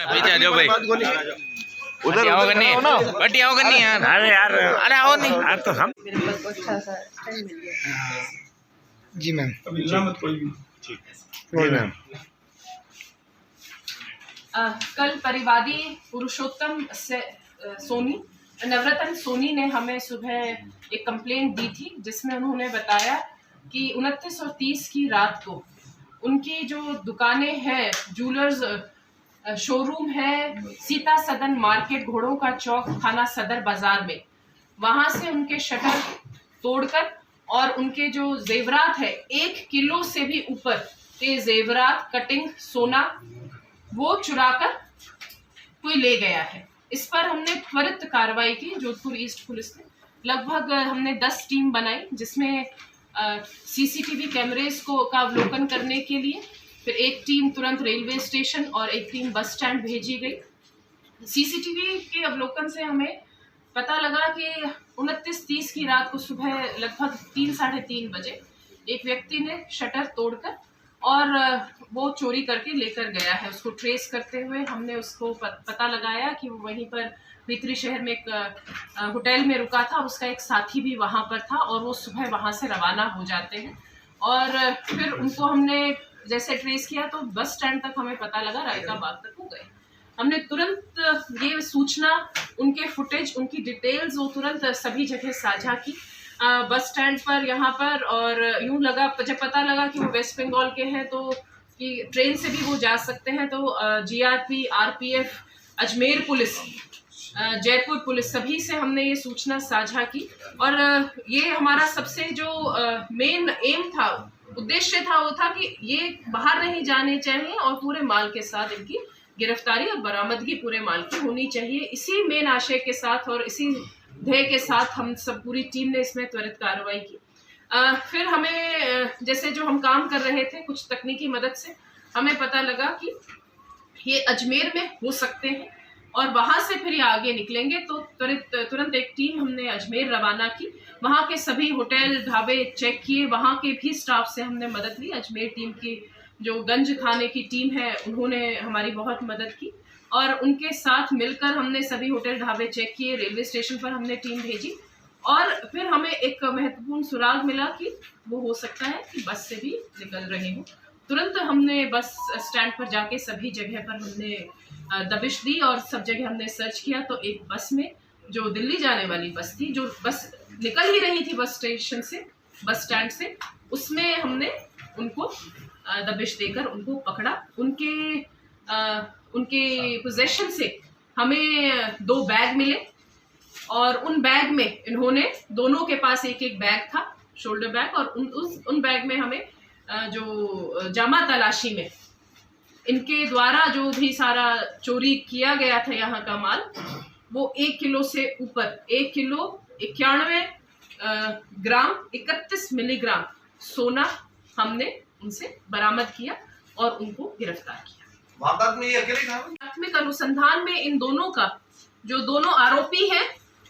पीछे जाओ भाई, उधर आओ करनी है, बटी आओ करनी है यार। अरे यार, अरे आओ नहीं यार तो हम जी मैम। जी मैम। कल परिवादी पुरुषोत्तम सोनी, नवरत्न सोनी ने हमें सुबह एक कंप्लेंट दी थी, जिसमें उन्होंने बताया कि 29 और 30 की रात को उनकी जो दुकानें हैं, जूलर्स शोरूम है सीता सदन मार्केट, घोड़ों का चौक, थाना सदर बाजार में, वहां से उनके शटर तोड़कर और उनके जो जेवरात है 1 किलो से भी ऊपर के जेवरात, कटिंग, सोना, वो चुराकर कोई ले गया है। इस पर हमने त्वरित कार्रवाई की। जोधपुर ईस्ट पुलिस ने लगभग हमने 10 टीम बनाई, जिसमें सीसीटीवी कैमरेज का अवलोकन करने के लिए फिर एक टीम तुरंत रेलवे स्टेशन और एक टीम बस स्टैंड भेजी गई। सीसीटीवी के अवलोकन से हमें पता लगा कि 29-30 की रात को सुबह लगभग 3-3:30 बजे एक व्यक्ति ने शटर तोड़कर और वो चोरी करके लेकर गया है। उसको ट्रेस करते हुए हमने उसको पता लगाया कि वो वहीं पर भीतरी शहर में एक होटल में रुका था, उसका एक साथी भी वहाँ पर था और वो सुबह वहाँ से रवाना हो जाते हैं। और फिर उनको हमने जैसे ट्रेस किया तो बस स्टैंड तक हमें पता लगा, रायका बाग तक हो गए। हमने तुरंत ये सूचना, उनके फुटेज, उनकी डिटेल्स वो तुरंत सभी जगह साझा की, बस स्टैंड पर, यहाँ पर, और यूं लगा जब पता लगा कि वो वेस्ट बंगाल के हैं तो कि ट्रेन से भी वो जा सकते हैं, तो GRP, RPF, Ajmer police, Jaipur police, सभी से हमने ये सूचना साझा की। और ये हमारा सबसे जो मेन एम था, उद्देश्य था, वो था कि ये बाहर नहीं जाने चाहिए और पूरे माल के साथ इनकी गिरफ्तारी और बरामदगी पूरे माल की होनी चाहिए। इसी मेन आशय के साथ और इसी ध्येय के साथ हम सब पूरी टीम ने इसमें त्वरित कार्रवाई की। फिर हमें जैसे जो हम काम कर रहे थे, कुछ तकनीकी मदद से हमें पता लगा कि ये अजमेर में हो सकते हैं और वहां से फिर ये आगे निकलेंगे, तो तुरंत एक टीम हमने अजमेर रवाना की। वहां के सभी होटल, ढाबे चेक किए, वहां के भी स्टाफ से हमने मदद ली। अजमेर टीम की जो गंज थाने की टीम है, उन्होंने हमारी बहुत मदद की और उनके साथ मिलकर हमने सभी होटल, ढाबे चेक किए। रेलवे स्टेशन पर हमने टीम भेजी और फिर हमें एक महत्वपूर्ण सुराग मिला कि वो हो सकता है कि बस से भी निकल रहे हो। तुरंत हमने बस स्टैंड पर जाके सभी जगह पर हमने दबिश दी और सब जगह हमने सर्च किया, तो एक बस में, जो दिल्ली जाने वाली बस थी, जो बस निकल ही रही थी बस स्टेशन से, बस स्टैंड से, उसमें हमने उनको दबिश देकर उनको पकड़ा। उनके पोजेशन से हमें 2 बैग मिले और उन बैग में इन्होंने, दोनों के पास एक एक बैग था, शोल्डर बैग, और उन बैग में हमें जो जामा तलाशी में इनके द्वारा जो भी सारा चोरी किया गया था यहाँ का माल, वो 1 किलो से ऊपर, 1 किलो 91 ग्राम 31 मिलीग्राम सोना हमने उनसे बरामद किया और उनको गिरफ्तार किया। वारदात में ये अकेले था? प्राथमिक अनुसंधान में इन दोनों का, जो दोनों आरोपी हैं,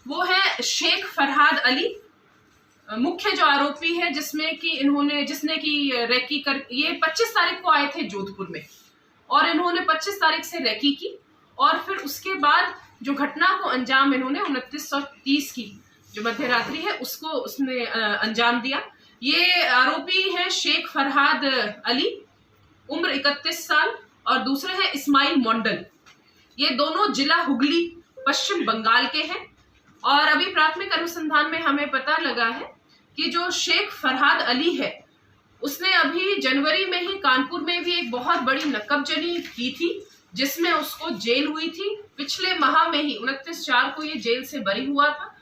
वो है शेख फरहाद अली, मुख्य जो आरोपी है, जिसने की रेकी कर, ये 25 तारीख को आए थे जोधपुर में और इन्होंने 25 तारीख से रेकी की और फिर उसके बाद जो घटना को अंजाम इन्होंने 29 और 30 की जो मध्य रात्रि है उसको उसने अंजाम दिया। ये आरोपी है शेख फरहाद अली, उम्र 31 साल, और दूसरे हैं इस्माइल मंडल। ये दोनों जिला हुगली, पश्चिम बंगाल के हैं। और अभी प्राथमिक अनुसंधान में हमें पता लगा है कि जो शेख फरहाद अली है, उसने अभी जनवरी में ही कानपुर में भी एक बहुत बड़ी नकबजनी की थी, जिसमें उसको जेल हुई थी। पिछले माह में ही 29/4 को ये जेल से बरी हुआ था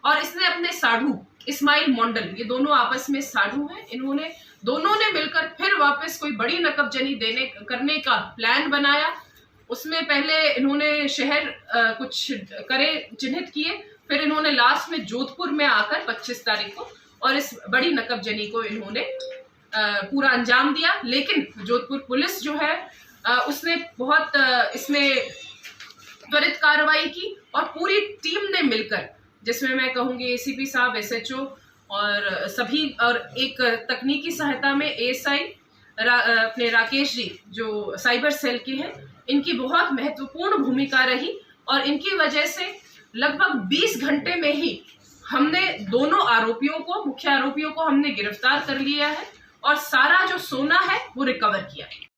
और इसने अपने साढ़ू इस्माइल मंडल, ये दोनों आपस में साढ़ू हैं, इन्होंने दोनों ने मिलकर फिर वापस कोई बड़ी नकबजनी करने का प्लान बनाया। उसमें पहले इन्होंने शहर कुछ चिन्हित किए, फिर इन्होंने लास्ट में जोधपुर में आकर 25 तारीख को और इस बड़ी नकबजनी को इन्होंने पूरा अंजाम दिया। लेकिन जोधपुर पुलिस जो है उसने बहुत इसमें त्वरित कार्रवाई की और पूरी टीम ने मिलकर, जिसमें मैं कहूँगी एसीपी साहब, एसएचओ और सभी, और एक तकनीकी सहायता में एएसआई अपने राकेश जी जो साइबर सेल के हैं, इनकी बहुत महत्वपूर्ण भूमिका रही और इनकी वजह से लगभग 20 घंटे में ही हमने दोनों आरोपियों को, मुख्य आरोपियों को हमने गिरफ्तार कर लिया है और सारा जो सोना है वो रिकवर किया है।